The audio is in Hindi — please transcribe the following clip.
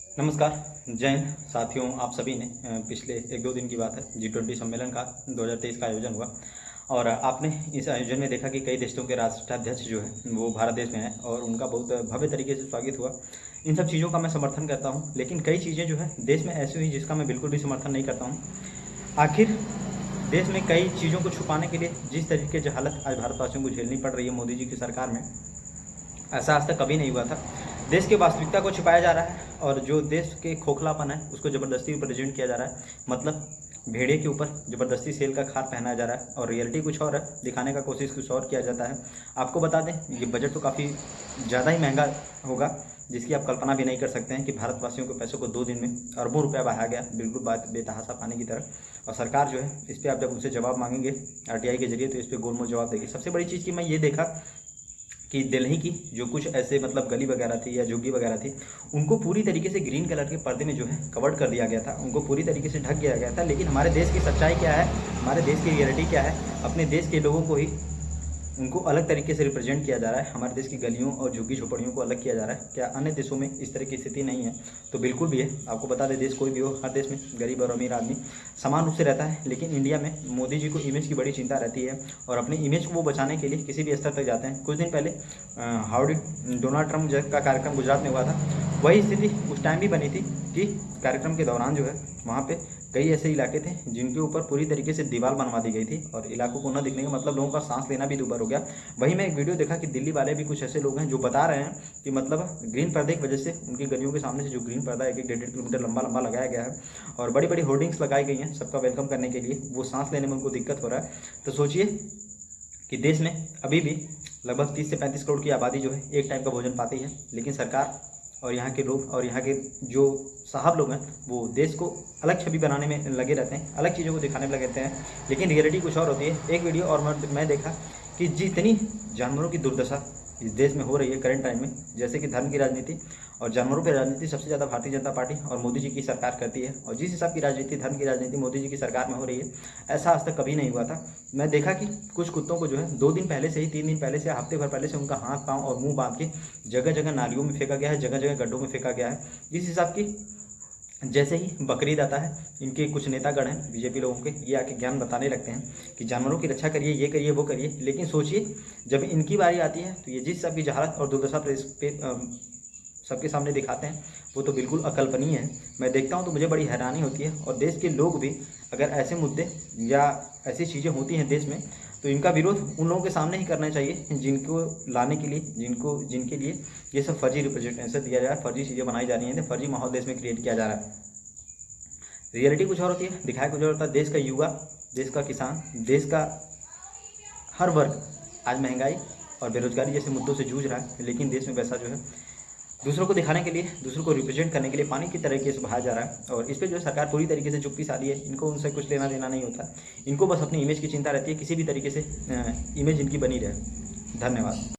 नमस्कार, जय हिंद साथियों। आप सभी ने पिछले 1-2 दिन की बात है G20 सम्मेलन का 2023 का आयोजन हुआ और आपने इस आयोजन में देखा कि कई देशों के राष्ट्राध्यक्ष जो हैं वो भारत देश में हैं और उनका बहुत भव्य तरीके से स्वागत हुआ। इन सब चीज़ों का मैं समर्थन करता हूँ, लेकिन कई चीज़ें जो है देश में ऐसी हुई जिसका मैं बिल्कुल भी समर्थन नहीं करता हूँ। आखिर देश में कई चीज़ों को छुपाने के लिए जिस तरीके की हालत आज भारतवासियों को झेलनी पड़ रही है मोदी जी की सरकार में, ऐसा आज तक कभी नहीं हुआ था। देश की वास्तविकता को छिपाया जा रहा है और जो देश के खोखलापन है उसको ज़बरदस्ती प्रेजेंट किया जा रहा है। मतलब भेड़िए के ऊपर ज़बरदस्ती सेल का खार पहनाया जा रहा है और रियलिटी कुछ और है, दिखाने का कोशिश कुछ और किया जाता है। आपको बता दें, ये बजट तो काफ़ी ज़्यादा ही महंगा होगा, जिसकी आप कल्पना भी नहीं कर सकते हैं कि भारतवासियों के पैसों को 2 दिन में अरबों रुपया बहाया गया, बिल्कुल बात बेतहाशा पानी की तरह। और सरकार जो है इस पर आप जब उनसे जवाब मांगेंगे RTI के जरिए, तो इस पर गोलमोल जवाब देगी। सबसे बड़ी चीज़ की मैं ये देखा कि दिल्ली की जो कुछ ऐसे मतलब गली वगैरह थी या झुग्गी वगैरह थी, उनको पूरी तरीके से ग्रीन कलर के पर्दे में जो है कवर्ड कर दिया गया था, उनको पूरी तरीके से ढक दिया गया था। लेकिन हमारे देश की सच्चाई क्या है, हमारे देश की रियलिटी क्या है, अपने देश के लोगों को ही उनको अलग तरीके से रिप्रेजेंट किया जा रहा है। हमारे देश की गलियों और झुग्गी झोपड़ियों को अलग किया जा रहा है। क्या अन्य देशों में इस तरह की स्थिति नहीं है? तो बिल्कुल भी है। आपको बता दें, देश कोई भी हो, हर देश में गरीब और अमीर आदमी समान रूप से रहता है, लेकिन इंडिया में मोदी जी को इमेज की बड़ी चिंता रहती है और अपनी इमेज को वो बचाने के लिए किसी भी स्तर तक जाते हैं। कुछ दिन पहले हाउडी डोनाल्ड ट्रंप का कार्यक्रम गुजरात में हुआ था। वही स्थिति उस टाइम भी बनी थी कि कार्यक्रम के दौरान जो है वहाँ पे कई ऐसे इलाके थे जिनके ऊपर पूरी तरीके से दीवार बनवा दी गई थी और इलाकों को न दिखने का मतलब लोगों का सांस लेना भी दूभर हो गया। वहीं मैं एक वीडियो देखा कि दिल्ली वाले भी कुछ ऐसे लोग हैं जो बता रहे हैं कि मतलब ग्रीन पर्दे की वजह से उनकी गलियों के सामने से जो ग्रीन पर्दा 1-1 1.5 किलोमीटर लंबा लंबा लगाया गया है और बड़ी बड़ी होर्डिंग्स लगाई गई हैं सबका वेलकम करने के लिए, वो सांस लेने में उनको दिक्कत हो रहा है। तो सोचिए कि देश में अभी भी लगभग 30 से 35 करोड़ की आबादी जो है एक टाइम का भोजन पाती है, लेकिन सरकार और यहाँ के लोग और यहाँ के जो साहब लोग हैं वो देश को अलग छवि बनाने में लगे रहते हैं, अलग चीज़ों को दिखाने में लगे रहते हैं, लेकिन रियलिटी कुछ और होती है। एक वीडियो और मैं देखा कि जितनी जानवरों की दुर्दशा इस देश में हो रही है करंट टाइम में, जैसे कि धर्म की राजनीति और जानवरों की राजनीति सबसे ज़्यादा भारतीय जनता पार्टी और मोदी जी की सरकार करती है, और जिस हिसाब की राजनीति, धर्म की राजनीति मोदी जी की सरकार में हो रही है, ऐसा आज तक कभी नहीं हुआ था। मैं देखा कि कुछ कुत्तों को जो है 2 दिन पहले से ही, 3 दिन पहले से, हफ्ते भर पहले से उनका हाथ पाँव और मुंह बांध के जगह जगह नालियों में फेंका गया है, जगह जगह गड्ढों में फेंका गया है। जिस हिसाब की जैसे ही बकरीद आता है, इनके कुछ नेतागण हैं बीजेपी लोगों के, ये आके ज्ञान बताने लगते हैं कि जानवरों की रक्षा करिए, ये करिए, वो करिए। लेकिन सोचिए जब इनकी बारी आती है तो ये जिस सब की जहालत और दुर्दशा प्रेस पे सबके सामने दिखाते हैं वो तो बिल्कुल अकल्पनीय है। मैं देखता हूँ तो मुझे बड़ी हैरानी होती है। और देश के लोग भी अगर ऐसे मुद्दे या ऐसी चीज़ें होती हैं देश में, तो इनका विरोध उन लोगों के सामने ही करना चाहिए जिनको लाने के लिए, जिनके लिए ये सब फर्जी रिप्रेजेंटेशन दिया जा रहा है, फर्जी चीज़ें बनाई जा रही हैं, फर्जी माहौल देश में क्रिएट किया जा रहा है। रियलिटी कुछ और होती है, दिखाया कुछ और होता है। देश का युवा, देश का किसान, देश का हर वर्ग आज महंगाई और बेरोजगारी जैसे मुद्दों से जूझ रहा है, लेकिन देश में पैसा जो है दूसरों को दिखाने के लिए, दूसरों को रिप्रेजेंट करने के लिए पानी की तरीके से बहाया जा रहा है। और इस पर जो है सरकार पूरी तरीके से चुप्पी साधी है। इनको उनसे कुछ लेना देना नहीं होता, इनको बस अपनी इमेज की चिंता रहती है, किसी भी तरीके से इमेज इनकी बनी रहे। धन्यवाद।